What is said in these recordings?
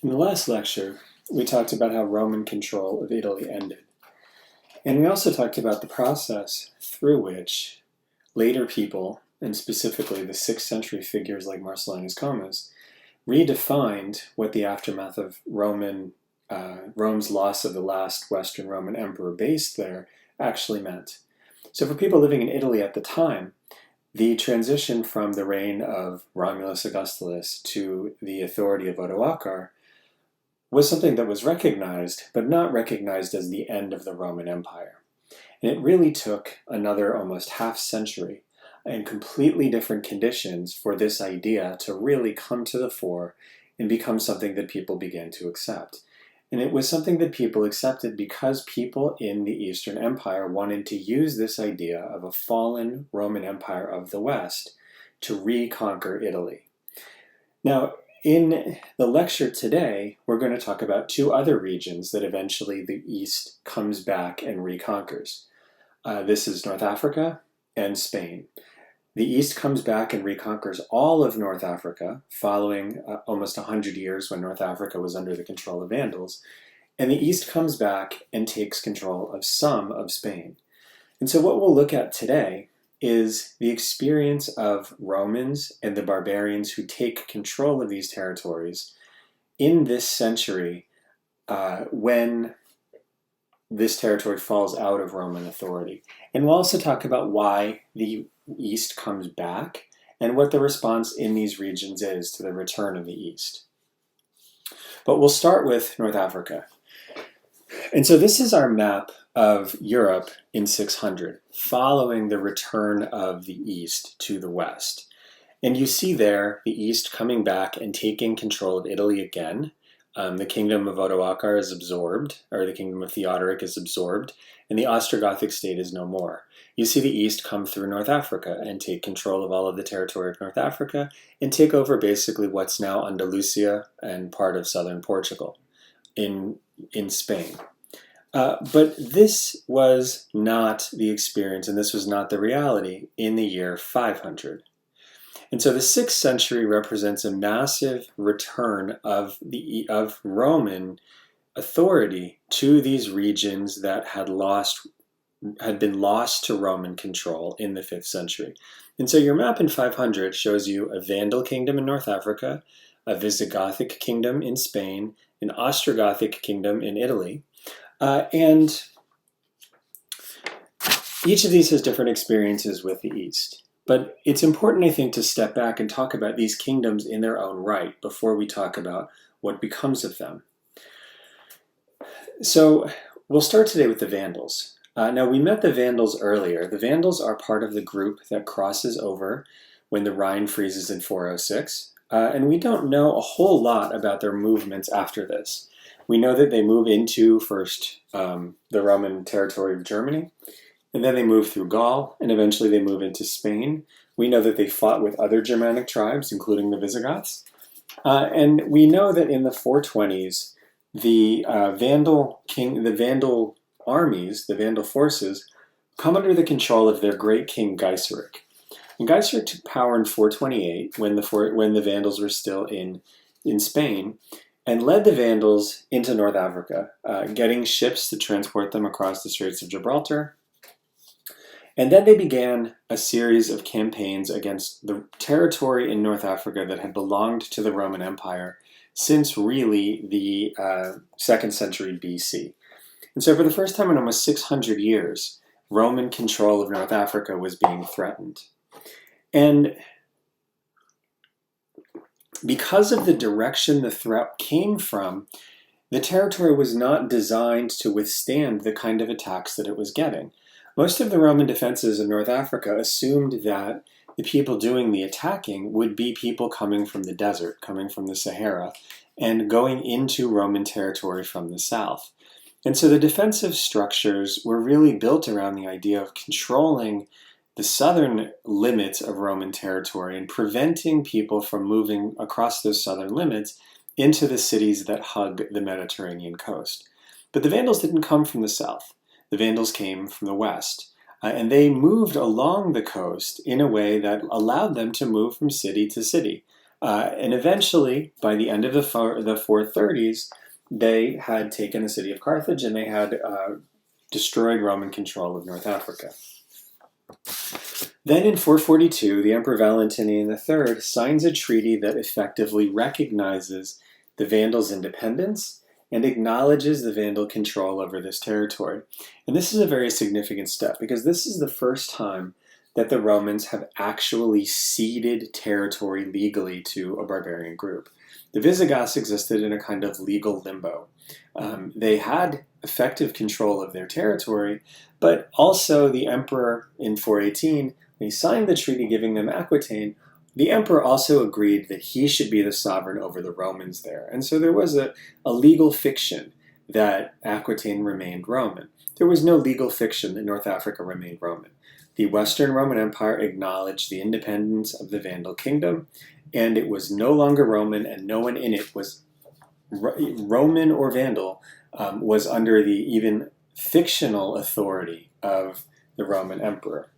In the last lecture, we talked about how Roman control of Italy ended. And we also talked about the process through which later people, and specifically the 6th century figures like Marcellinus redefined what the aftermath of Rome's loss of the last Western Roman emperor based there actually meant. So for people living in Italy at the time, the transition from the reign of Romulus Augustulus to the authority of Odoacer was something that was recognized, but not recognized as the end of the Roman Empire. And it really took another almost half century and completely different conditions for this idea to really come to the fore and become something that people began to accept. And it was something that people accepted because people in the Eastern Empire wanted to use this idea of a fallen Roman Empire of the West to reconquer Italy. Now, in the lecture today, we're going to talk about two other regions that eventually the East comes back and reconquers. This is North Africa and Spain. The East comes back and reconquers all of North Africa, following almost 100 years when North Africa was under the control of Vandals. And the East comes back and takes control of some of Spain. And so what we'll look at today is the experience of Romans and the barbarians who take control of these territories in this century when this territory falls out of Roman authority. And we'll also talk about why the East comes back and what the response in these regions is to the return of the East. But we'll start with North Africa. And so this is our map of Europe in 600, following the return of the East to the West. And you see there the East coming back and taking control of Italy again. The kingdom of Odoacer is absorbed, or the kingdom of Theodoric is absorbed, and the Ostrogothic state is no more. You see the East come through North Africa and take control of all of the territory of North Africa and take over basically what's now Andalusia and part of southern Portugal in Spain. But this was not the experience, and this was not the reality in the year 500. And so the 6th century represents a massive return of Roman authority to these regions that had been lost to Roman control in the 5th century. And so your map in 500 shows you a Vandal kingdom in North Africa, a Visigothic kingdom in Spain, an Ostrogothic kingdom in Italy, and each of these has different experiences with the East. But it's important, I think, to step back and talk about these kingdoms in their own right before we talk about what becomes of them. So we'll start today with the Vandals. Now, we met the Vandals earlier. The Vandals are part of the group that crosses over when the Rhine freezes in 406, and we don't know a whole lot about their movements after this. We know that they move into first the Roman territory of Germany, and then they move through Gaul, and eventually they move into Spain. We know that they fought with other Germanic tribes, including the Visigoths. And we know that in the 420s, the Vandal armies, the Vandal forces, come under the control of their great king Gaiseric. And Gaiseric took power in 428 when the Vandals were still in Spain, and led the Vandals into North Africa, getting ships to transport them across the Straits of Gibraltar. And then they began a series of campaigns against the territory in North Africa that had belonged to the Roman Empire since really the 2nd century BC. And so for the first time in almost 600 years, Roman control of North Africa was being threatened. And because of the direction the threat came from, the territory was not designed to withstand the kind of attacks that it was getting. Most of the Roman defenses in North Africa assumed that the people doing the attacking would be people coming from the desert, coming from the Sahara, and going into Roman territory from the south. And so the defensive structures were really built around the idea of controlling the southern limits of Roman territory and preventing people from moving across those southern limits into the cities that hug the Mediterranean coast. But the Vandals didn't come from the south. The Vandals came from the west, and they moved along the coast in a way that allowed them to move from city to city. And eventually, by the end of the 430s, they had taken the city of Carthage and they had destroyed Roman control of North Africa. Then in 442, the Emperor Valentinian III signs a treaty that effectively recognizes the Vandals' independence and acknowledges the Vandal control over this territory. And this is a very significant step because this is the first time that the Romans have actually ceded territory legally to a barbarian group. The Visigoths existed in a kind of legal limbo. They had effective control of their territory, but also the emperor in 418, when he signed the treaty giving them Aquitaine, the emperor also agreed that he should be the sovereign over the Romans there. And so there was a legal fiction that Aquitaine remained Roman. There was no legal fiction that North Africa remained Roman. The Western Roman Empire acknowledged the independence of the Vandal kingdom, and it was no longer Roman, and no one in it was Roman or Vandal, was under the even fictional authority of the Roman emperor.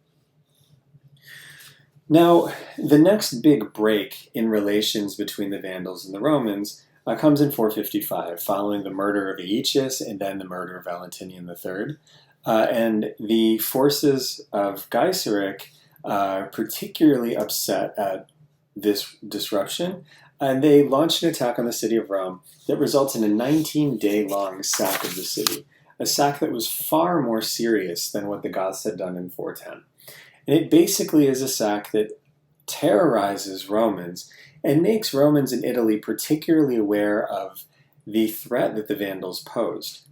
Now, the next big break in relations between the Vandals and the Romans comes in 455, following the murder of Aeneas and then the murder of Valentinian III. And the forces of Gaiseric are particularly upset at this disruption, and they launched an attack on the city of Rome that results in a 19-day-long sack of the city, a sack that was far more serious than what the Goths had done in 410. And it basically is a sack that terrorizes Romans and makes Romans in Italy particularly aware of the threat that the Vandals posed.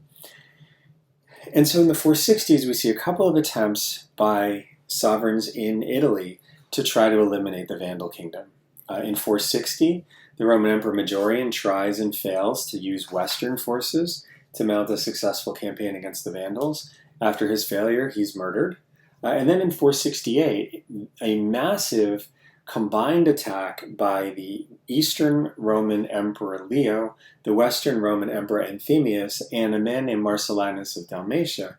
And so in the 460s, we see a couple of attempts by sovereigns in Italy to try to eliminate the Vandal kingdom. In 460, the Roman Emperor Majorian tries and fails to use Western forces to mount a successful campaign against the Vandals. After his failure, he's murdered. And then in 468, a massive combined attack by the Eastern Roman Emperor Leo, the Western Roman Emperor Anthemius, and a man named Marcellinus of Dalmatia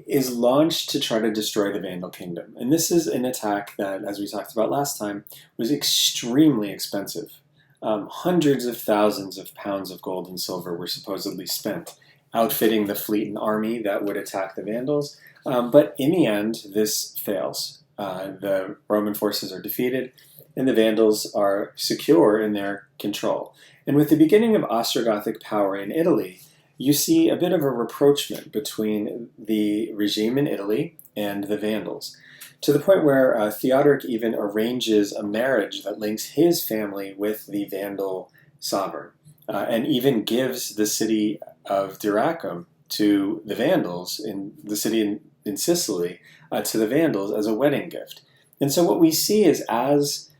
is launched to try to destroy the Vandal kingdom. And this is an attack that, as we talked about last time, was extremely expensive. Hundreds of thousands of pounds of gold and silver were supposedly spent outfitting the fleet and army that would attack the Vandals. But in the end, this fails. The Roman forces are defeated, and the Vandals are secure in their control. And with the beginning of Ostrogothic power in Italy, you see a bit of a rapprochement between the regime in Italy and the Vandals, to the point where Theodoric even arranges a marriage that links his family with the Vandal sovereign, and even gives the city of Dyrrhacum to the Vandals, in the city in Sicily, to the Vandals as a wedding gift. And so what we see is as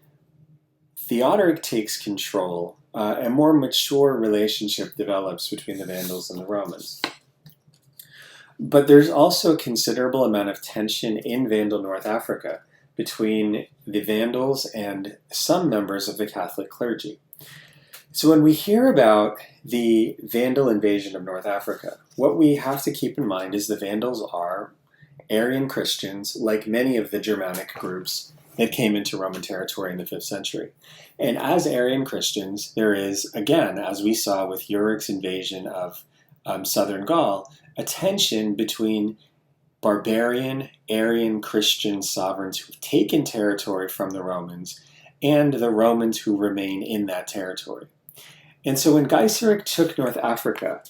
Theodoric takes control, a more mature relationship develops between the Vandals and the Romans. But there's also a considerable amount of tension in Vandal North Africa between the Vandals and some members of the Catholic clergy. So when we hear about the Vandal invasion of North Africa, what we have to keep in mind is the Vandals are Arian Christians, like many of the Germanic groups that came into Roman territory in the 5th century. And as Arian Christians, there is, again, as we saw with Uric's invasion of southern Gaul, a tension between barbarian Arian Christian sovereigns who've taken territory from the Romans and the Romans who remain in that territory. And so when Gaiseric took North Africa,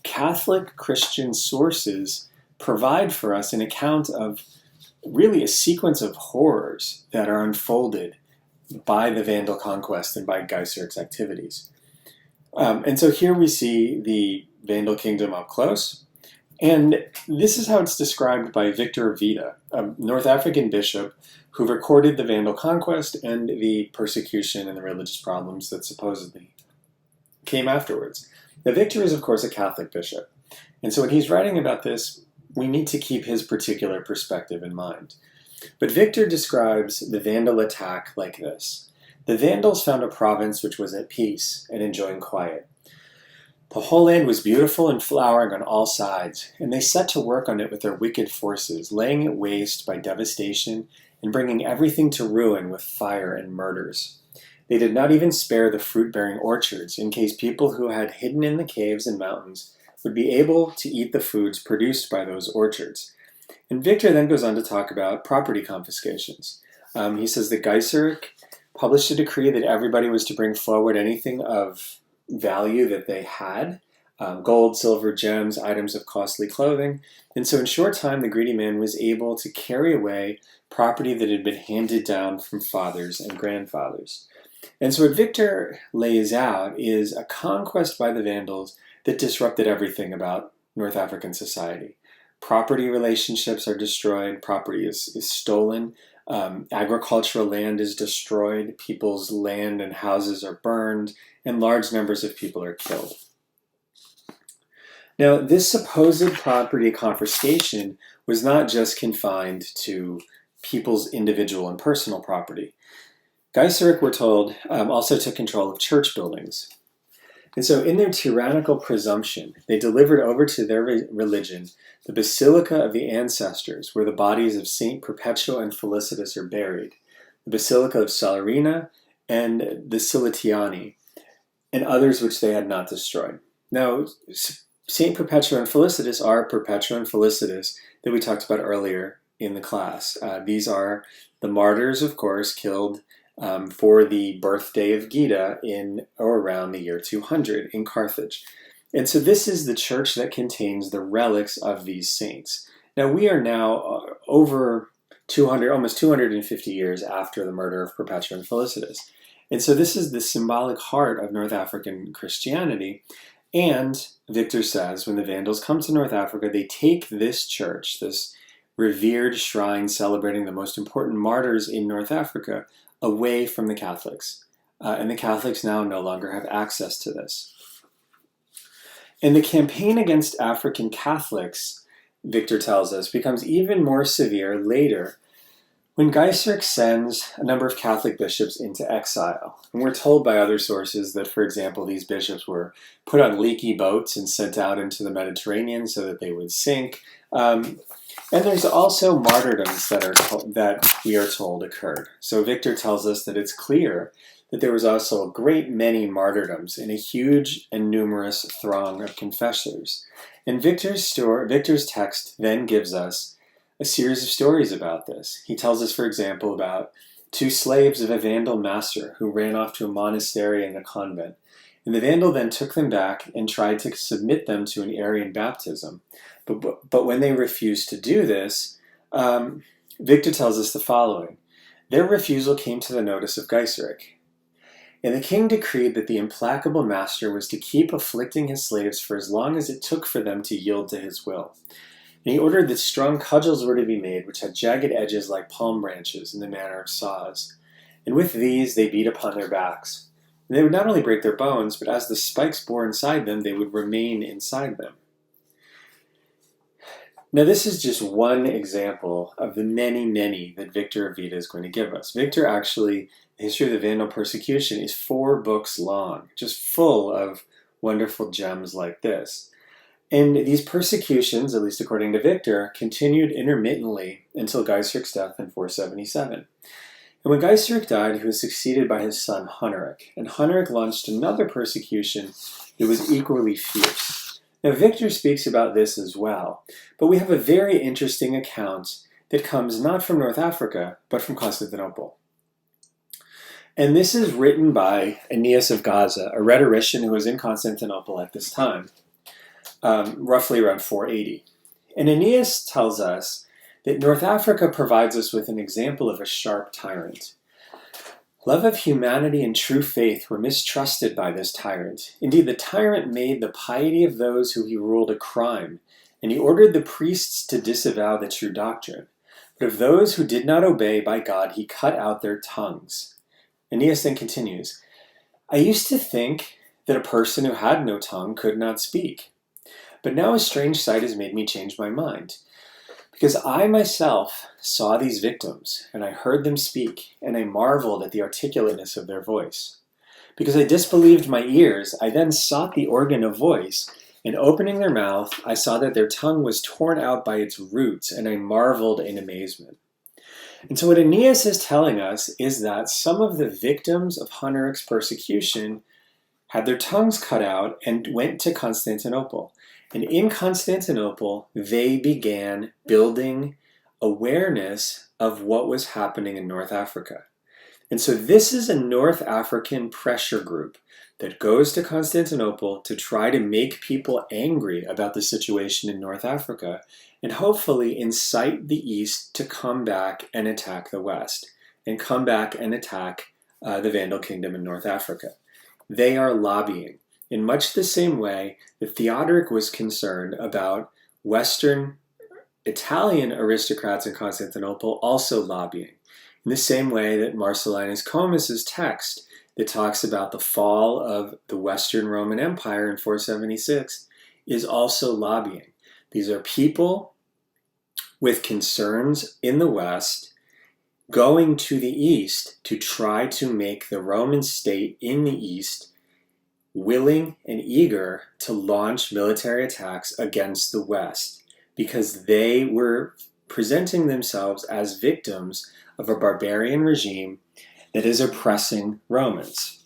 Catholic Christian sources provide for us an account of really a sequence of horrors that are unfolded by the Vandal conquest and by Gaiseric's activities. And so here we see the Vandal kingdom up close. And this is how it's described by Victor Vita, a North African bishop who recorded the Vandal conquest and the persecution and the religious problems that supposedly came afterwards. Now, Victor is, of course, a Catholic bishop. And so when he's writing about this, we need to keep his particular perspective in mind. But Victor describes the Vandal attack like this. The Vandals found a province which was at peace and enjoying quiet. The whole land was beautiful and flowering on all sides, and they set to work on it with their wicked forces, laying it waste by devastation and bringing everything to ruin with fire and murders. They did not even spare the fruit-bearing orchards, in case people who had hidden in the caves and mountains would be able to eat the foods produced by those orchards. And Victor then goes on to talk about property confiscations. He says that Gaiseric published a decree that everybody was to bring forward anything of value that they had, gold, silver, gems, items of costly clothing. And so in short time, the greedy man was able to carry away property that had been handed down from fathers and grandfathers. And so what Victor lays out is a conquest by the Vandals that disrupted everything about North African society. Property relationships are destroyed, property is stolen, agricultural land is destroyed, people's land and houses are burned, and large numbers of people are killed. Now, this supposed property confiscation was not just confined to people's individual and personal property. Gaiseric, we're told, also took control of church buildings. And so in their tyrannical presumption, they delivered over to their religion the Basilica of the Ancestors, where the bodies of Saint Perpetua and Felicitas are buried, the Basilica of Salarina and the Silitiani, and others which they had not destroyed. Now, Saint Perpetua and Felicitas are Perpetua and Felicitas that we talked about earlier in the class. These are the martyrs, of course, killed for the birthday of Vita in or around the year 200 in Carthage. And so this is the church that contains the relics of these saints. Now we are now over 200, almost 250 years after the murder of Perpetua and Felicitas. And so this is the symbolic heart of North African Christianity. And Victor says when the Vandals come to North Africa, they take this church, this revered shrine celebrating the most important martyrs in North Africa, away from the Catholics. And the Catholics now no longer have access to this. And the campaign against African Catholics, Victor tells us, becomes even more severe later when Gaiseric sends a number of Catholic bishops into exile. And we're told by other sources that, for example, these bishops were put on leaky boats and sent out into the Mediterranean so that they would sink. And there's also martyrdoms that we are told occurred. So Victor tells us that it's clear that there was also a great many martyrdoms in a huge and numerous throng of confessors. And Victor's text then gives us a series of stories about this. He tells us, for example, about 2 slaves of a Vandal master who ran off to a monastery and a convent. And the Vandal then took them back and tried to submit them to an Arian baptism. But when they refused to do this, Victor tells us the following. Their refusal came to the notice of Gaiseric. And the king decreed that the implacable master was to keep afflicting his slaves for as long as it took for them to yield to his will. And he ordered that strong cudgels were to be made, which had jagged edges like palm branches in the manner of saws. And with these they beat upon their backs. And they would not only break their bones, but as the spikes bore inside them, they would remain inside them. Now this is just one example of the many, many that Victor of Vita is going to give us. Victor actually, the history of the Vandal persecution is 4 books long, just full of wonderful gems like this. And these persecutions, at least according to Victor, continued intermittently until Gaiseric's death in 477. And when Gaiseric died, he was succeeded by his son Huneric. And Huneric launched another persecution that was equally fierce. Now Victor speaks about this as well, but we have a very interesting account that comes not from North Africa, but from Constantinople. And this is written by Aeneas of Gaza, a rhetorician who was in Constantinople at this time. Roughly around 480. And Aeneas tells us that North Africa provides us with an example of a sharp tyrant. Love of humanity and true faith were mistrusted by this tyrant. Indeed, the tyrant made the piety of those who he ruled a crime, and he ordered the priests to disavow the true doctrine. But of those who did not obey by God, he cut out their tongues. Aeneas then continues, I used to think that a person who had no tongue could not speak. But now a strange sight has made me change my mind. Because I myself saw these victims, and I heard them speak, and I marveled at the articulateness of their voice. Because I disbelieved my ears, I then sought the organ of voice, and opening their mouth, I saw that their tongue was torn out by its roots, and I marveled in amazement. And so what Aeneas is telling us is that some of the victims of Hunneric's persecution had their tongues cut out and went to Constantinople. And in Constantinople, they began building awareness of what was happening in North Africa. And so this is a North African pressure group that goes to Constantinople to try to make people angry about the situation in North Africa and hopefully incite the East to come back and attack the West and come back and attack the Vandal kingdom in North Africa. They are lobbying in much the same way that Theodoric was concerned about Western Italian aristocrats in Constantinople also lobbying. In the same way that Marcellinus Comus's text that talks about the fall of the Western Roman Empire in 476 is also lobbying. These are people with concerns in the West going to the East to try to make the Roman state in the East willing and eager to launch military attacks against the West because they were presenting themselves as victims of a barbarian regime that is oppressing Romans.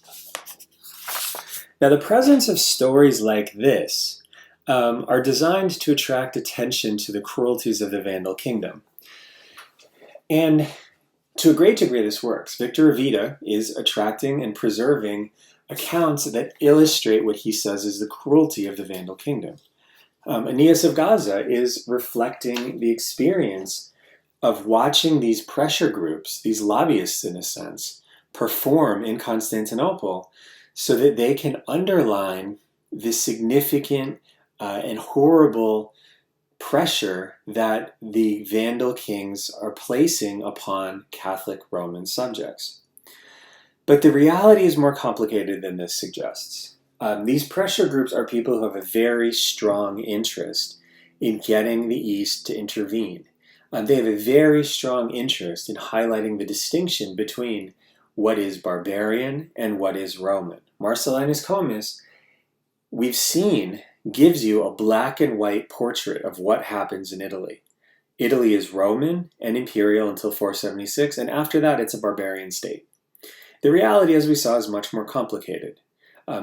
Now, the presence of stories like this are designed to attract attention to the cruelties of the Vandal kingdom. And to a great degree, this works. Victor of Vita is attracting and preserving accounts that illustrate what he says is the cruelty of the Vandal kingdom. Aeneas of Gaza is reflecting the experience of watching these pressure groups, these lobbyists in a sense, perform in Constantinople so that they can underline the significant and horrible pressure that the Vandal kings are placing upon Catholic Roman subjects. But the reality is more complicated than this suggests. These pressure groups are people who have a very strong interest in getting the East to intervene. They have a very strong interest in highlighting the distinction between what is barbarian and what is Roman. Marcellinus Comus, we've seen, gives you a black and white portrait of what happens in Italy. Italy is Roman and imperial until 476, and after that it's a barbarian state. The reality, as we saw, is much more complicated.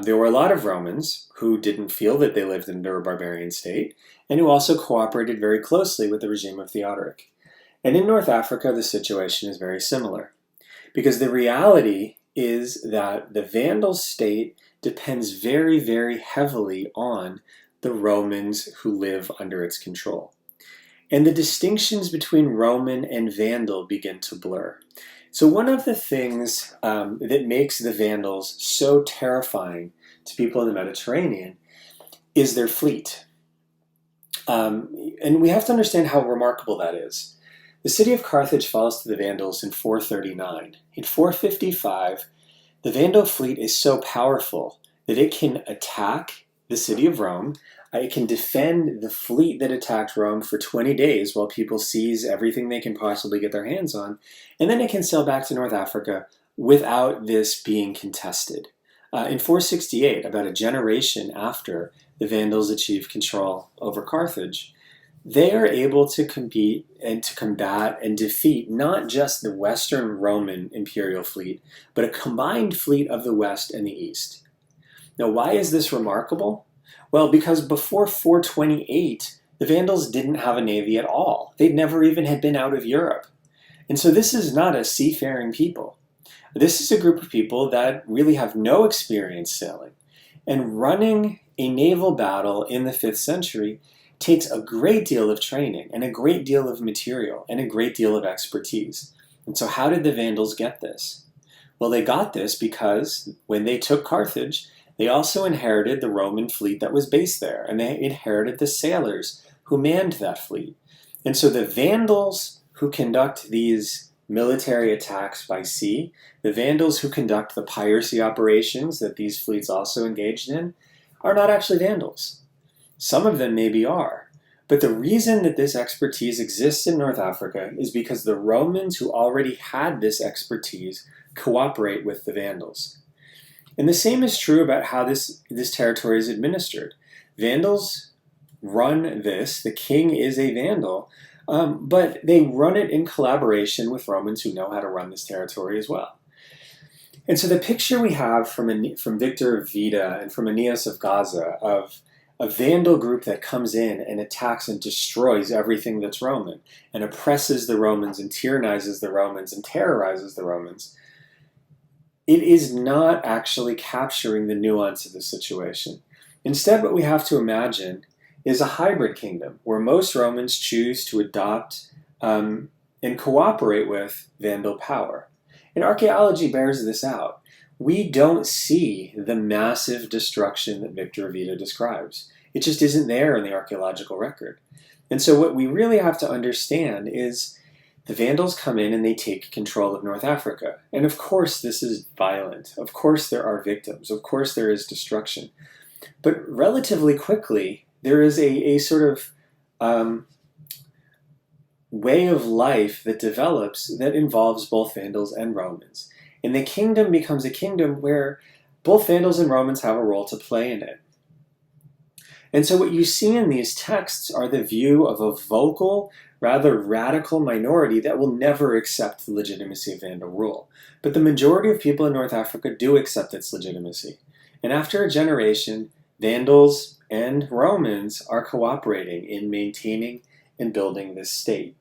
There were a lot of Romans who didn't feel that they lived under a barbarian state, and who also cooperated very closely with the regime of Theodoric. And in North Africa, the situation is very similar, because the reality is that the Vandal state depends very, very heavily on the Romans who live under its control. And the distinctions between Roman and Vandal begin to blur. So one of the things that makes the Vandals so terrifying to people in the Mediterranean is their fleet. And we have to understand how remarkable that is. The city of Carthage falls to the Vandals in 439. In 455, the Vandal fleet is so powerful that it can attack the city of Rome. It can defend the fleet that attacked Rome for 20 days while people seize everything they can possibly get their hands on, and then it can sail back to North Africa without this being contested. In 468, about a generation after the Vandals achieved control over Carthage, they are able to compete and to combat and defeat not just the Western Roman imperial fleet, but a combined fleet of the West and the East. Now, why is this remarkable? Well, because before 428, the Vandals didn't have a navy at all. They'd never even had been out of Europe. And so this is not a seafaring people. This is a group of people that really have no experience sailing. And running a naval battle in the 5th century takes a great deal of training and a great deal of material and a great deal of expertise. And so how did the Vandals get this? Well, they got this because when they took Carthage, they also inherited the Roman fleet that was based there, and they inherited the sailors who manned that fleet. And so the Vandals who conduct these military attacks by sea, the Vandals who conduct the piracy operations that these fleets also engaged in, are not actually Vandals. Some of them maybe are. But the reason that this expertise exists in North Africa is because the Romans who already had this expertise cooperate with the Vandals. And the same is true about how this territory is administered. Vandals run this. The king is a Vandal, but they run it in collaboration with Romans who know how to run this territory as well. And so the picture we have from Victor of Vita and from Aeneas of Gaza of a Vandal group that comes in and attacks and destroys everything that's Roman and oppresses the Romans and tyrannizes the Romans and terrorizes the Romans, it is not actually capturing the nuance of the situation. Instead, what we have to imagine is a hybrid kingdom where most Romans choose to adopt and cooperate with Vandal power. And archaeology bears this out. We don't see the massive destruction that Victor of Vita describes. It just isn't there in the archaeological record. And so what we really have to understand is the Vandals come in and they take control of North Africa. And of course this is violent. Of course there are victims. Of course there is destruction. But relatively quickly, there is a sort of way of life that develops that involves both Vandals and Romans. And the kingdom becomes a kingdom where both Vandals and Romans have a role to play in it. And so what you see in these texts are the view of a vocal, rather radical minority that will never accept the legitimacy of Vandal rule. But the majority of people in North Africa do accept its legitimacy. And after a generation, Vandals and Romans are cooperating in maintaining and building this state.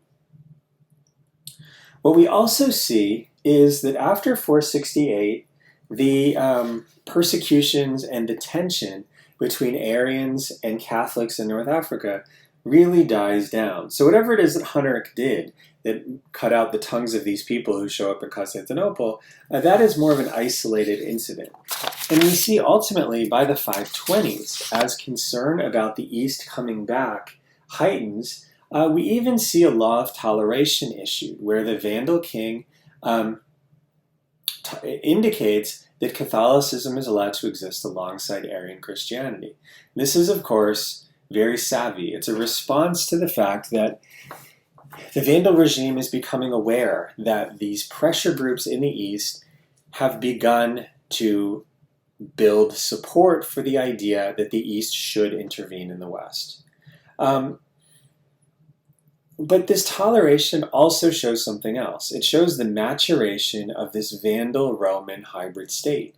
What we also see is that after 468, the persecutions and the tension between Arians and Catholics in North Africa really dies down. So whatever it is that Huneric did that cut out the tongues of these people who show up in Constantinople, that is more of an isolated incident. And we see ultimately by the 520s, as concern about the East coming back heightens, we even see a law of toleration issued, where the Vandal king indicates that Catholicism is allowed to exist alongside Arian Christianity. This is, of course, very savvy. It's a response to the fact that the Vandal regime is becoming aware that these pressure groups in the East have begun to build support for the idea that the East should intervene in the West. But this toleration also shows something else. It shows the maturation of this Vandal-Roman hybrid state.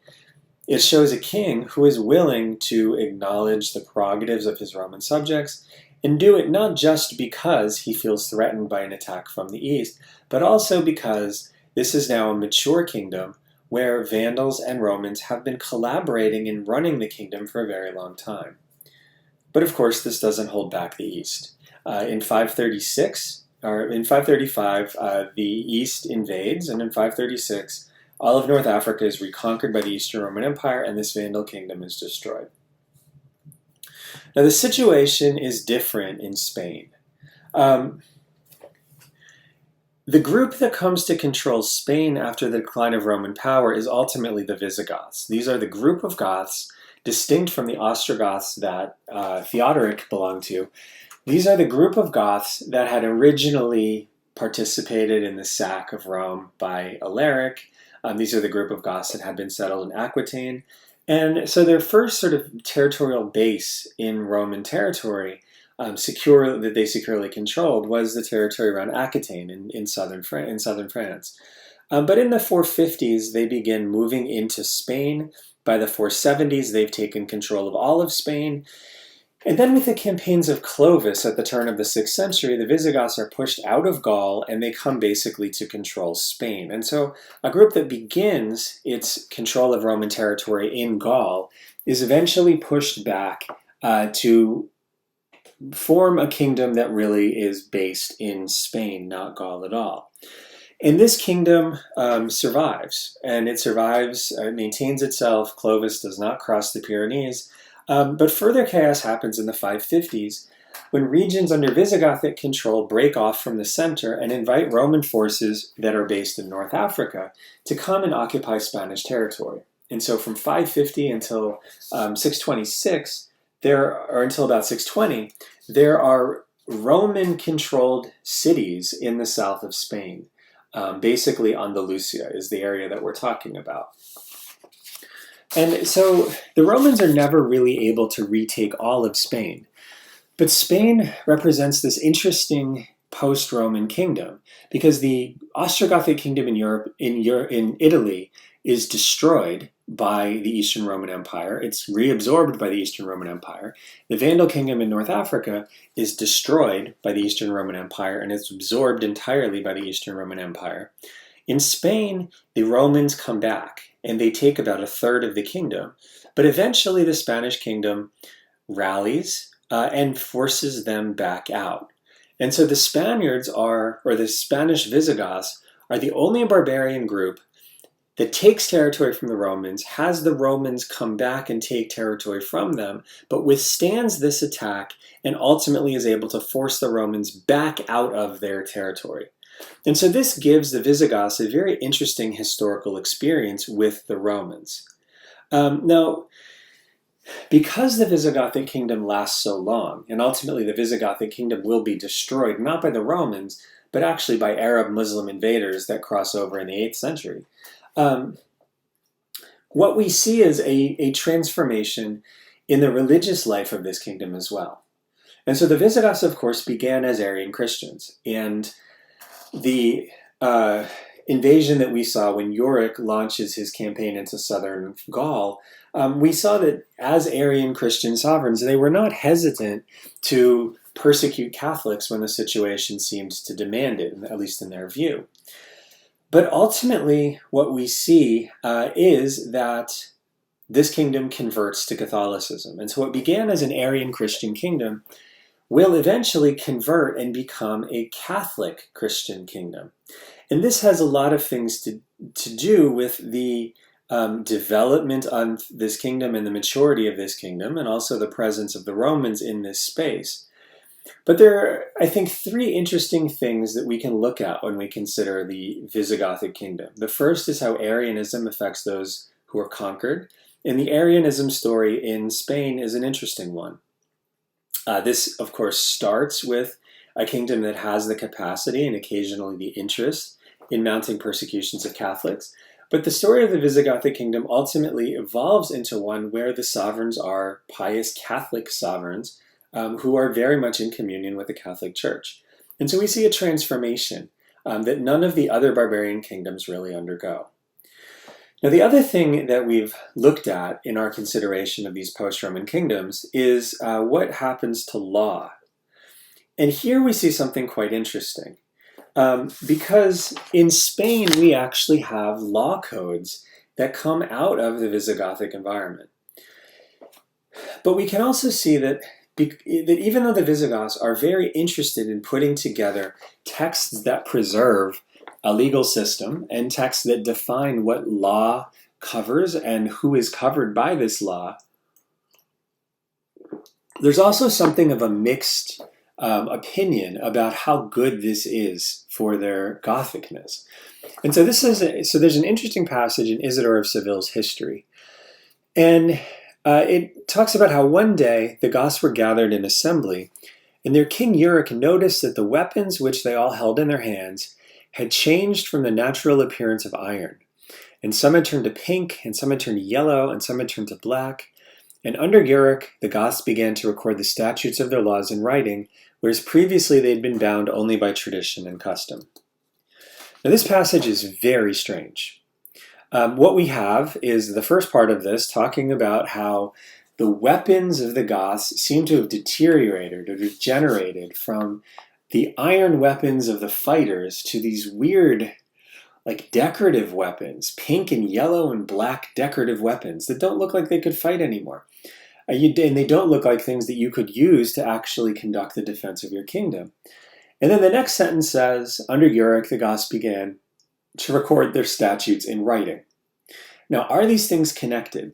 It shows a king who is willing to acknowledge the prerogatives of his Roman subjects and do it not just because he feels threatened by an attack from the East, but also because this is now a mature kingdom where Vandals and Romans have been collaborating in running the kingdom for a very long time. But of course, this doesn't hold back the East. In 536, or in 535, the East invades, and in 536, all of North Africa is reconquered by the Eastern Roman Empire, and this Vandal kingdom is destroyed. Now, the situation is different in Spain. The group that comes to control Spain after the decline of Roman power is ultimately the Visigoths. These are the group of Goths, distinct from the Ostrogoths that Theodoric belonged to. These are the group of Goths that had originally participated in the sack of Rome by Alaric. These are the group of Goths that had been settled in Aquitaine. And so their first sort of territorial base in Roman territory, that they securely controlled, was the territory around Aquitaine in southern France. But in the 450s, they begin moving into Spain. By the 470s, they've taken control of all of Spain. And then with the campaigns of Clovis at the turn of the 6th century, the Visigoths are pushed out of Gaul and they come basically to control Spain. And so a group that begins its control of Roman territory in Gaul is eventually pushed back to form a kingdom that really is based in Spain, not Gaul at all. And this kingdom survives, and it survives, it maintains itself. Clovis does not cross the Pyrenees. But further chaos happens in the 550s when regions under Visigothic control break off from the center and invite Roman forces that are based in North Africa to come and occupy Spanish territory. And so from 550 until 626, until about 620, there are Roman-controlled cities in the south of Spain. Basically Andalusia is the area that we're talking about. And so the Romans are never really able to retake all of Spain. But Spain represents this interesting post-Roman kingdom, because the Ostrogothic kingdom in Europe, in Italy, is destroyed by the Eastern Roman Empire. It's reabsorbed by the Eastern Roman Empire. The Vandal kingdom in North Africa is destroyed by the Eastern Roman Empire, and it's absorbed entirely by the Eastern Roman Empire. In Spain, the Romans come back, and they take about a third of the kingdom. But eventually the Spanish kingdom rallies and forces them back out. And so the Spaniards or the Spanish Visigoths, are the only barbarian group that takes territory from the Romans, has the Romans come back and take territory from them, but withstands this attack and ultimately is able to force the Romans back out of their territory. And so this gives the Visigoths a very interesting historical experience with the Romans. Now, because the Visigothic kingdom lasts so long, and ultimately the Visigothic kingdom will be destroyed, not by the Romans, but actually by Arab Muslim invaders that cross over in the 8th century, what we see is a transformation in the religious life of this kingdom as well. And so the Visigoths, of course, began as Arian Christians. And the invasion that we saw when Yorick launches his campaign into southern Gaul, we saw that as Arian Christian sovereigns, they were not hesitant to persecute Catholics when the situation seemed to demand it, at least in their view. But ultimately, what we see is that this kingdom converts to Catholicism. And so what began as an Arian Christian kingdom will eventually convert and become a Catholic Christian kingdom. And this has a lot of things to do with the development of this kingdom and the maturity of this kingdom, and also the presence of the Romans in this space. But there are, I think, 3 interesting things that we can look at when we consider the Visigothic kingdom. The first is how Arianism affects those who are conquered. And the Arianism story in Spain is an interesting one. This, of course, starts with a kingdom that has the capacity and occasionally the interest in mounting persecutions of Catholics. But the story of the Visigothic kingdom ultimately evolves into one where the sovereigns are pious Catholic sovereigns who are very much in communion with the Catholic Church. And so we see a transformation that none of the other barbarian kingdoms really undergo. Now, the other thing that we've looked at in our consideration of these post-Roman kingdoms is what happens to law. And here we see something quite interesting. Because in Spain, we actually have law codes that come out of the Visigothic environment. But we can also see that even though the Visigoths are very interested in putting together texts that preserve a legal system and texts that define what law covers and who is covered by this law, there's also something of a mixed opinion about how good this is for their Gothicness. And so there's an interesting passage in Isidore of Seville's history. And it talks about how one day the Goths were gathered in assembly, and their king Yorick noticed that the weapons which they all held in their hands had changed from the natural appearance of iron. And some had turned to pink, and some had turned to yellow, and some had turned to black. And under Yorick, the Goths began to record the statutes of their laws in writing, whereas previously they had been bound only by tradition and custom. Now this passage is very strange. What we have is the first part of this talking about how the weapons of the Goths seem to have deteriorated or degenerated from the iron weapons of the fighters to these weird, like decorative weapons, pink and yellow and black decorative weapons that don't look like they could fight anymore. And they don't look like things that you could use to actually conduct the defense of your kingdom. And then the next sentence says, under Yorick, the Goths began to record their statutes in writing. Now, are these things connected?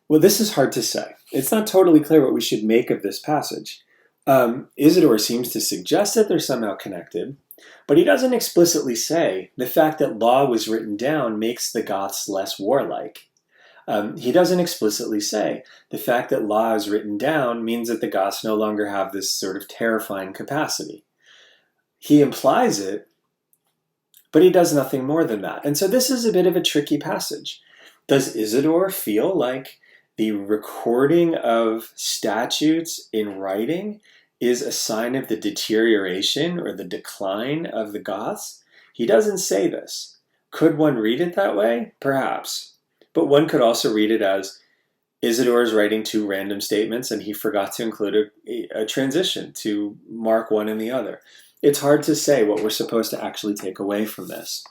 Well, this is hard to say. It's not totally clear what we should make of this passage. Isidore seems to suggest that they're somehow connected, but he doesn't explicitly say the fact that law was written down makes the Goths less warlike. He doesn't explicitly say the fact that law is written down means that the Goths no longer have this sort of terrifying capacity. He implies it, but he does nothing more than that. And so this is a bit of a tricky passage. Does Isidore feel like the recording of statutes in writing is a sign of the deterioration or the decline of the Goths? He doesn't say this. Could one read it that way? Perhaps. But one could also read it as Isidore is writing two random statements and he forgot to include a transition to mark one and the other. It's hard to say what we're supposed to actually take away from this.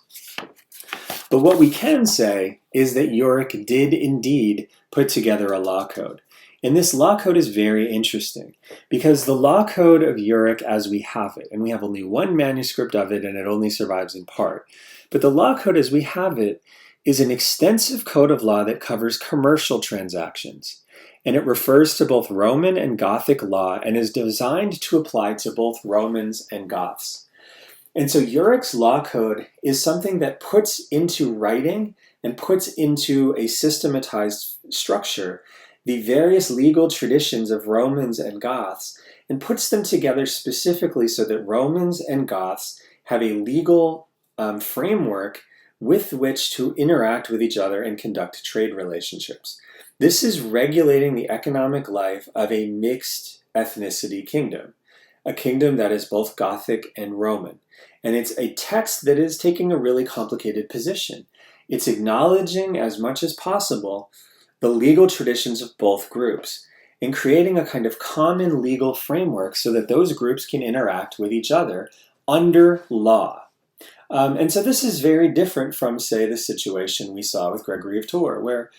But what we can say is that Yorick did indeed put together a law code. And this law code is very interesting because the law code of Yorick as we have it, and we have only one manuscript of it and it only survives in part, but the law code as we have it is an extensive code of law that covers commercial transactions. And it refers to both Roman and Gothic law and is designed to apply to both Romans and Goths. And so Yorick's law code is something that puts into writing and puts into a systematized structure the various legal traditions of Romans and Goths and puts them together specifically so that Romans and Goths have a legal framework with which to interact with each other and conduct trade relationships. This is regulating the economic life of a mixed ethnicity kingdom, a kingdom that is both Gothic and Roman. And it's a text that is taking a really complicated position. It's acknowledging as much as possible the legal traditions of both groups and creating a kind of common legal framework so that those groups can interact with each other under law. And so this is very different from, say, the situation we saw with Gregory of Tours, where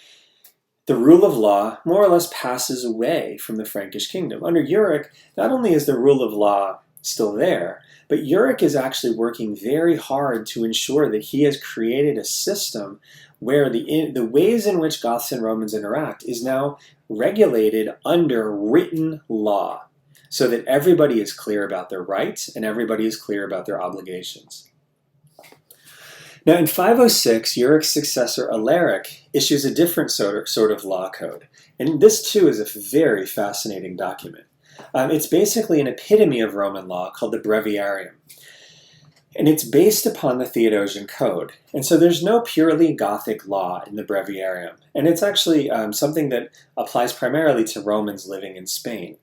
the rule of law more or less passes away from the Frankish kingdom. Under Yorick, not only is the rule of law still there, but Yorick is actually working very hard to ensure that he has created a system where the ways in which Goths and Romans interact is now regulated under written law, so that everybody is clear about their rights and everybody is clear about their obligations. Now in 506, Yorick's successor Alaric issues a different sort of law code, and this too is a very fascinating document. It's basically an epitome of Roman law called the Breviarium. And it's based upon the Theodosian Code. And so there's no purely Gothic law in the Breviarium. And it's actually something that applies primarily to Romans living in Spain.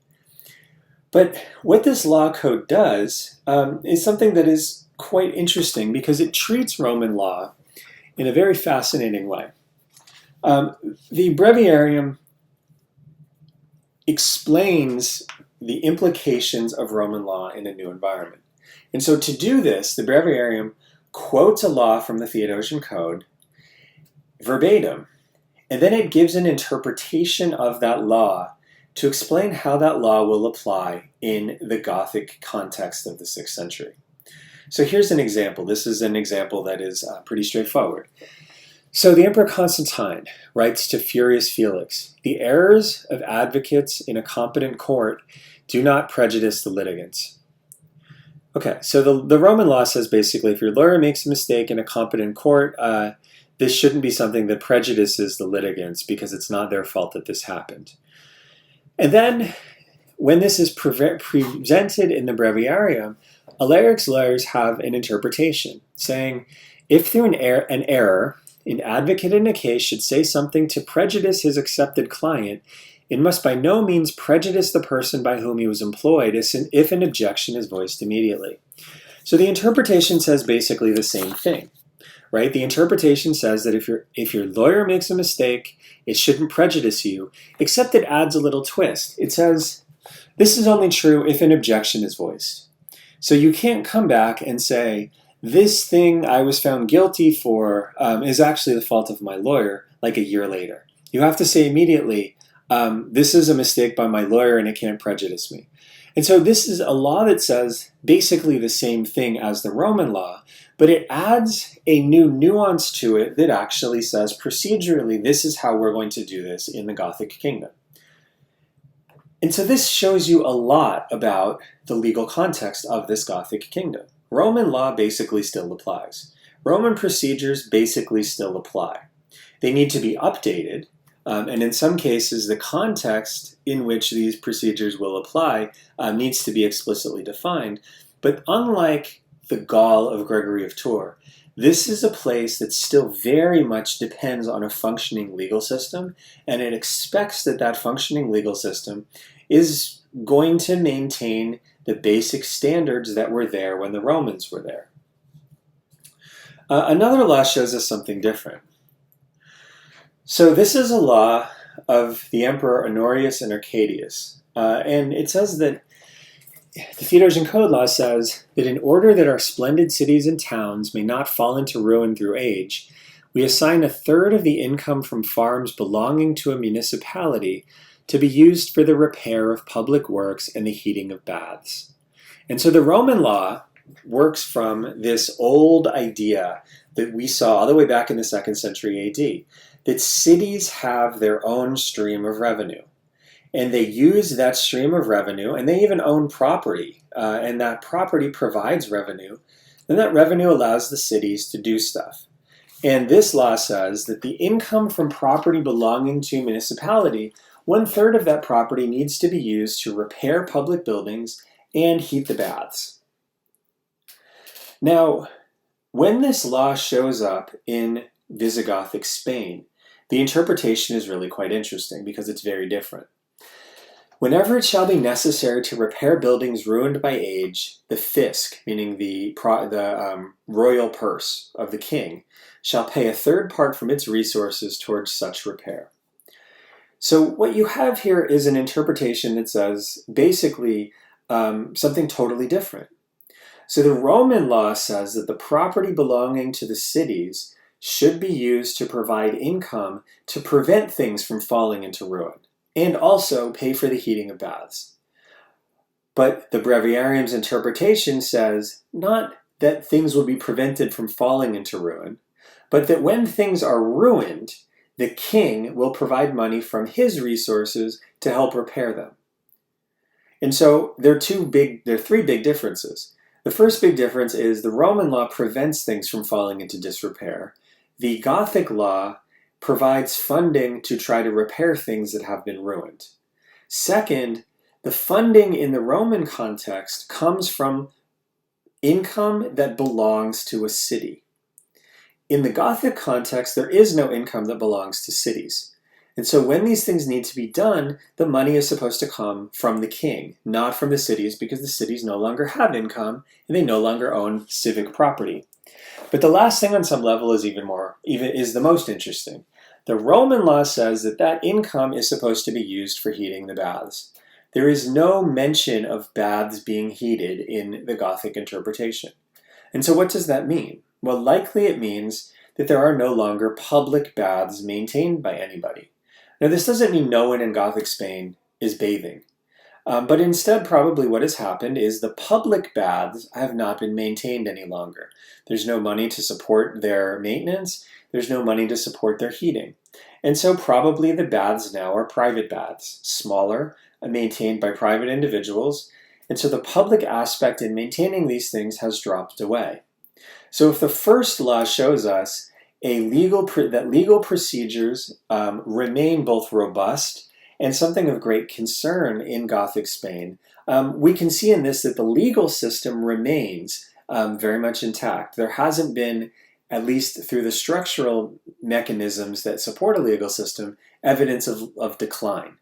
But what this law code does is something that is quite interesting because it treats Roman law in a very fascinating way. The Breviarium explains the implications of Roman law in a new environment. And so to do this, the Breviarium quotes a law from the Theodosian Code verbatim, and then it gives an interpretation of that law to explain how that law will apply in the Gothic context of the 6th century. So here's an example. This is an example that is pretty straightforward. So the Emperor Constantine writes to Furius Felix, "The errors of advocates in a competent court do not prejudice the litigants." Okay, so the Roman law says basically if your lawyer makes a mistake in a competent court, this shouldn't be something that prejudices the litigants because it's not their fault that this happened. And then when this is presented in the Breviarium, Alaric's lawyers have an interpretation saying, if through an error, an advocate in a case should say something to prejudice his accepted client, it must by no means prejudice the person by whom he was employed if an objection is voiced immediately. So the interpretation says basically the same thing, right? The interpretation says that if your lawyer makes a mistake, it shouldn't prejudice you, except it adds a little twist. It says, this is only true if an objection is voiced. So you can't come back and say, this thing I was found guilty for is actually the fault of my lawyer, like a year later. You have to say immediately, this is a mistake by my lawyer and it can't prejudice me. And so this is a law that says basically the same thing as the Roman law, but it adds a new nuance to it that actually says procedurally this is how we're going to do this in the Gothic kingdom. And so this shows you a lot about the legal context of this Gothic kingdom. Roman law basically still applies. Roman procedures basically still apply. They need to be updated. And in some cases, the context in which these procedures will apply needs to be explicitly defined. But unlike the Gaul of Gregory of Tours, this is a place that still very much depends on a functioning legal system, and it expects that that functioning legal system is going to maintain the basic standards that were there when the Romans were there. Another law shows us something different. So this is a law of the Emperor Honorius and Arcadius. And it says that the Theodosian Code law says that in order that our splendid cities and towns may not fall into ruin through age, we assign a third of the income from farms belonging to a municipality to be used for the repair of public works and the heating of baths. And so the Roman law works from this old idea that we saw all the way back in the 2nd century AD, that cities have their own stream of revenue. And they use that stream of revenue, and they even own property, and that property provides revenue. Then that revenue allows the cities to do stuff. And this law says that the income from property belonging to a municipality, 1/3 of that property needs to be used to repair public buildings and heat the baths. Now, when this law shows up in Visigothic Spain, the interpretation is really quite interesting because it's very different. Whenever it shall be necessary to repair buildings ruined by age, the fisc, meaning the royal purse of the king, shall pay a third part from its resources towards such repair. So what you have here is an interpretation that says basically something totally different. So the Roman law says that the property belonging to the cities should be used to provide income to prevent things from falling into ruin, and also pay for the heating of baths. But the Breviarium's interpretation says not that things will be prevented from falling into ruin, but that when things are ruined, the king will provide money from his resources to help repair them. And so there are three big differences. The first big difference is the Roman law prevents things from falling into disrepair. The Gothic law provides funding to try to repair things that have been ruined. Second, the funding in the Roman context comes from income that belongs to a city. In the Gothic context, there is no income that belongs to cities. And so when these things need to be done, the money is supposed to come from the king, not from the cities, because the cities no longer have income and they no longer own civic property. But the last thing on some level is is the most interesting. The Roman law says that that income is supposed to be used for heating the baths. There is no mention of baths being heated in the Gothic interpretation. And so what does that mean? Well, likely it means that there are no longer public baths maintained by anybody. Now, this doesn't mean no one in Gothic Spain is bathing. But instead, probably what has happened is the public baths have not been maintained any longer. There's no money to support their maintenance. There's no money to support their heating. And so probably the baths now are private baths, smaller, maintained by private individuals. And so the public aspect in maintaining these things has dropped away. So if the first law shows us that legal procedures remain both robust and something of great concern in Gothic Spain, we can see in this that the legal system remains very much intact. There hasn't been, at least through the structural mechanisms that support a legal system, evidence of decline.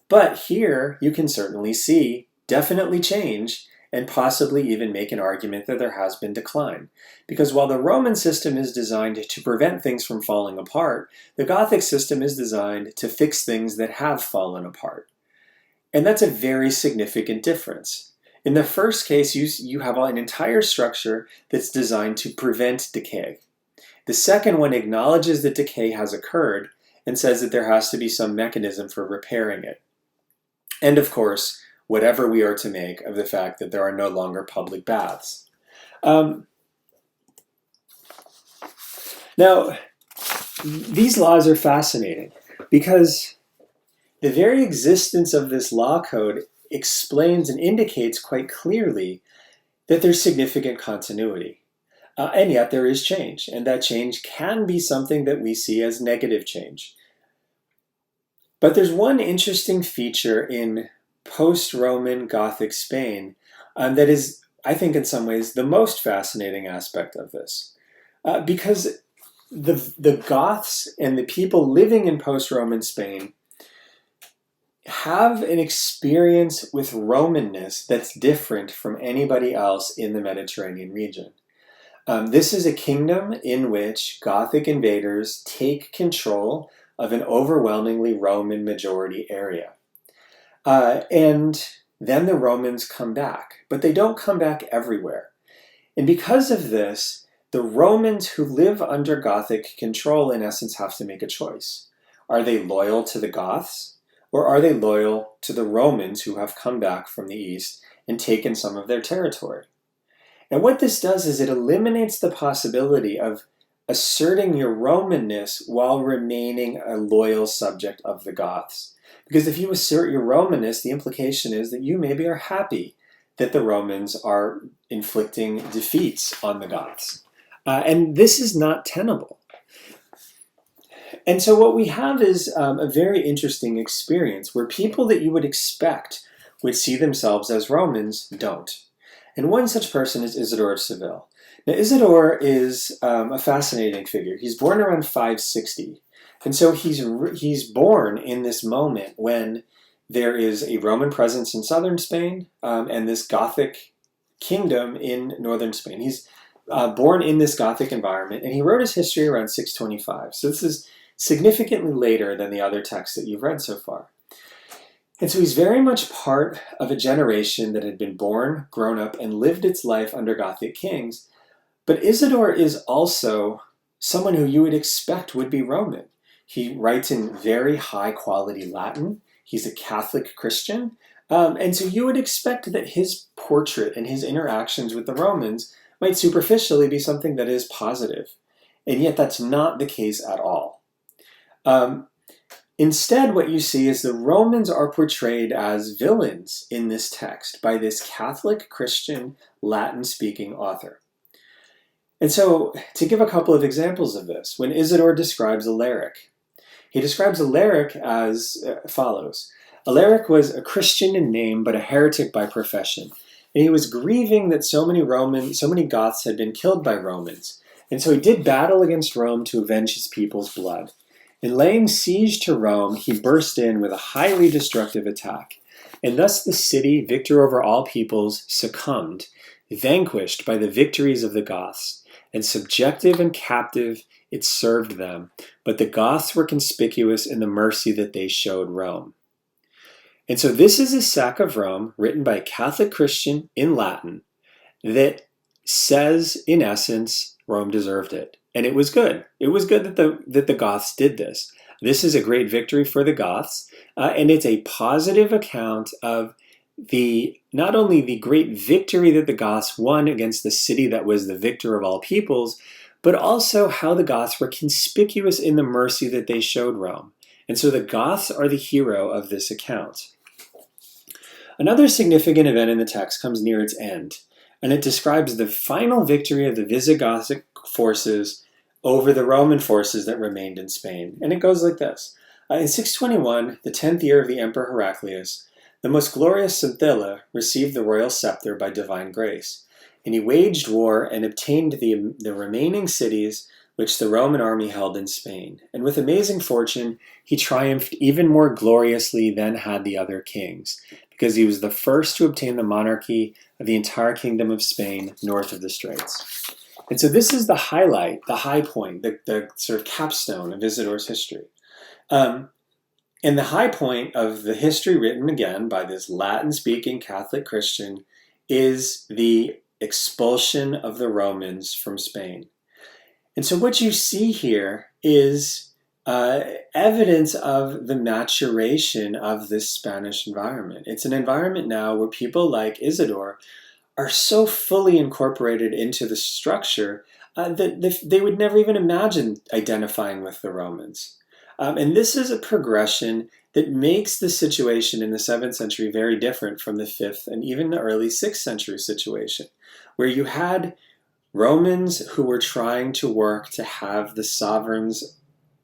But here you can certainly see definitely change, and possibly even make an argument that there has been decline. Because while the Roman system is designed to prevent things from falling apart, the Gothic system is designed to fix things that have fallen apart. And that's a very significant difference. In the first case, you have an entire structure that's designed to prevent decay. The second one acknowledges that decay has occurred and says that there has to be some mechanism for repairing it. And of course, whatever we are to make of the fact that there are no longer public baths. Now, these laws are fascinating because the very existence of this law code explains and indicates quite clearly that there's significant continuity. And yet there is change, and that change can be something that we see as negative change. But there's one interesting feature in post-Roman Gothic Spain that is, I think in some ways, the most fascinating aspect of this. Because the Goths and the people living in post-Roman Spain have an experience with Romanness that's different from anybody else in the Mediterranean region. This is a kingdom in which Gothic invaders take control of an overwhelmingly Roman majority area. And then the Romans come back, but they don't come back everywhere. And because of this, the Romans who live under Gothic control, in essence, have to make a choice. Are they loyal to the Goths, or are they loyal to the Romans who have come back from the east and taken some of their territory? And what this does is it eliminates the possibility of asserting your Romanness while remaining a loyal subject of the Goths. Because if you assert your Romanness, the implication is that you maybe are happy that the Romans are inflicting defeats on the Goths. And this is not tenable. And so what we have is a very interesting experience where people that you would expect would see themselves as Romans don't. And one such person is Isidore of Seville. Now, Isidore is a fascinating figure. He's born around 560. And so he's born in this moment when there is a Roman presence in southern Spain and this Gothic kingdom in northern Spain. He's born in this Gothic environment, and he wrote his history around 625. So this is significantly later than the other texts that you've read so far. And so he's very much part of a generation that had been born, grown up, and lived its life under Gothic kings. But Isidore is also someone who you would expect would be Roman. He writes in very high quality Latin. He's a Catholic Christian. And so you would expect that his portrait and his interactions with the Romans might superficially be something that is positive. And yet that's not the case at all. Instead, what you see is the Romans are portrayed as villains in this text by this Catholic Christian Latin-speaking author. And so, to give a couple of examples of this, when Isidore describes Alaric, he describes Alaric as follows. Alaric was a Christian in name, but a heretic by profession. And he was grieving that so many Goths had been killed by Romans. And so he did battle against Rome to avenge his people's blood. In laying siege to Rome, he burst in with a highly destructive attack. And thus the city, victor over all peoples, succumbed, vanquished by the victories of the Goths. And subjective and captive, it served them. But the Goths were conspicuous in the mercy that they showed Rome. And so this is a sack of Rome written by a Catholic Christian in Latin that says, in essence, Rome deserved it. And it was good. It was good that the Goths did this. This is a great victory for the Goths, and it's a positive account of not only the great victory that the Goths won against the city that was the victor of all peoples, but also how the Goths were conspicuous in the mercy that they showed Rome. And so the Goths are the hero of this account. Another significant event in the text comes near its end, and it describes the final victory of the Visigothic forces over the Roman forces that remained in Spain. And it goes like this. In 621, the 10th year of the Emperor Heraclius, the most glorious Seville received the royal scepter by divine grace, and he waged war and obtained the remaining cities which the Roman army held in Spain. And with amazing fortune, he triumphed even more gloriously than had the other kings, because he was the first to obtain the monarchy of the entire kingdom of Spain north of the Straits. And so this is the highlight, the high point, the sort of capstone of Isidore's history. And the high point of the history written again by this Latin-speaking Catholic Christian is the expulsion of the Romans from Spain. And so what you see here is evidence of the maturation of this Spanish environment. It's an environment now where people like Isidore are so fully incorporated into the structure that they would never even imagine identifying with the Romans. And this is a progression that makes the situation in the 7th century very different from the 5th and even the early 6th century situation, where you had Romans who were trying to work to have the sovereigns,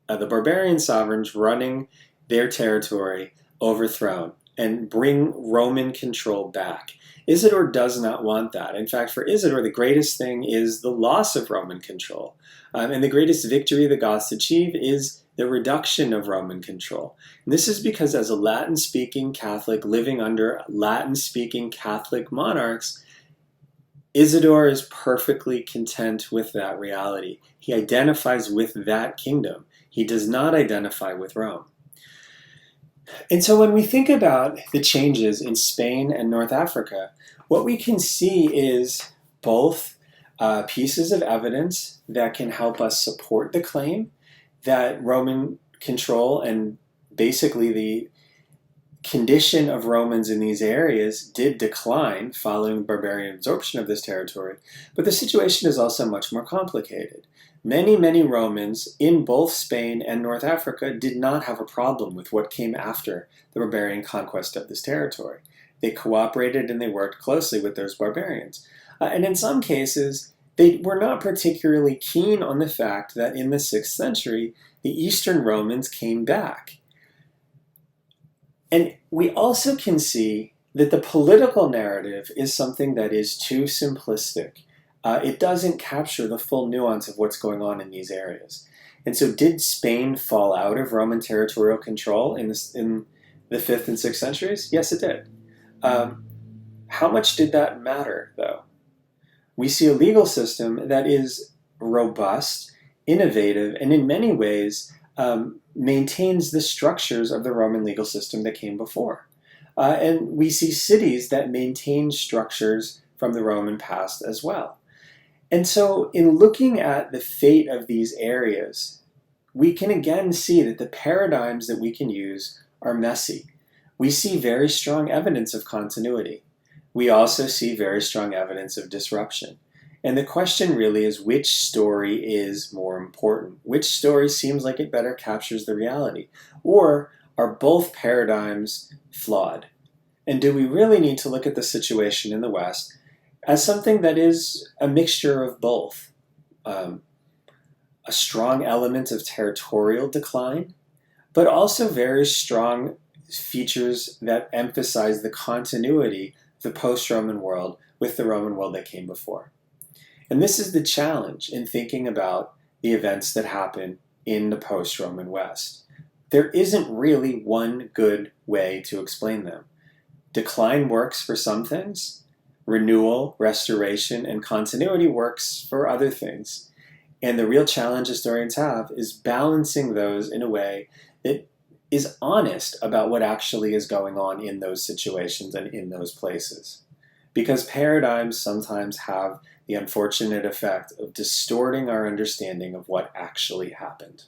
the barbarian sovereigns running their territory overthrown and bring Roman control back. Isidore does not want that. In fact, for Isidore, the greatest thing is the loss of Roman control. And the greatest victory the Goths achieve is the reduction of Roman control. And this is because as a Latin-speaking Catholic living under Latin-speaking Catholic monarchs, Isidore is perfectly content with that reality. He identifies with that kingdom. He does not identify with Rome. And so when we think about the changes in Spain and North Africa, what we can see is both pieces of evidence that can help us support the claim that Roman control and basically the condition of Romans in these areas did decline following barbarian absorption of this territory, but the situation is also much more complicated. Many Romans in both Spain and North Africa did not have a problem with what came after the barbarian conquest of this territory. They cooperated and they worked closely with those barbarians. And in some cases, they were not particularly keen on the fact that in the 6th century, the Eastern Romans came back. And we also can see that the political narrative is something that is too simplistic. It doesn't capture the full nuance of what's going on in these areas. And so did Spain fall out of Roman territorial control in the 5th and 6th centuries? Yes, it did. How much did that matter, though? We see a legal system that is robust, innovative, and in many ways maintains the structures of the Roman legal system that came before. And we see cities that maintain structures from the Roman past as well. And so in looking at the fate of these areas, we can again see that the paradigms that we can use are messy. We see very strong evidence of continuity. We also see very strong evidence of disruption. And the question really is, which story is more important? Which story seems like it better captures the reality? Or are both paradigms flawed? And do we really need to look at the situation in the West as something that is a mixture of both? A strong element of territorial decline, but also very strong features that emphasize the continuity of the post-Roman world with the Roman world that came before. And this is the challenge in thinking about the events that happen in the post-Roman West. There isn't really one good way to explain them. Decline works for some things. Renewal, restoration, and continuity works for other things. And the real challenge historians have is balancing those in a way that is honest about what actually is going on in those situations and in those places. Because paradigms sometimes have the unfortunate effect of distorting our understanding of what actually happened.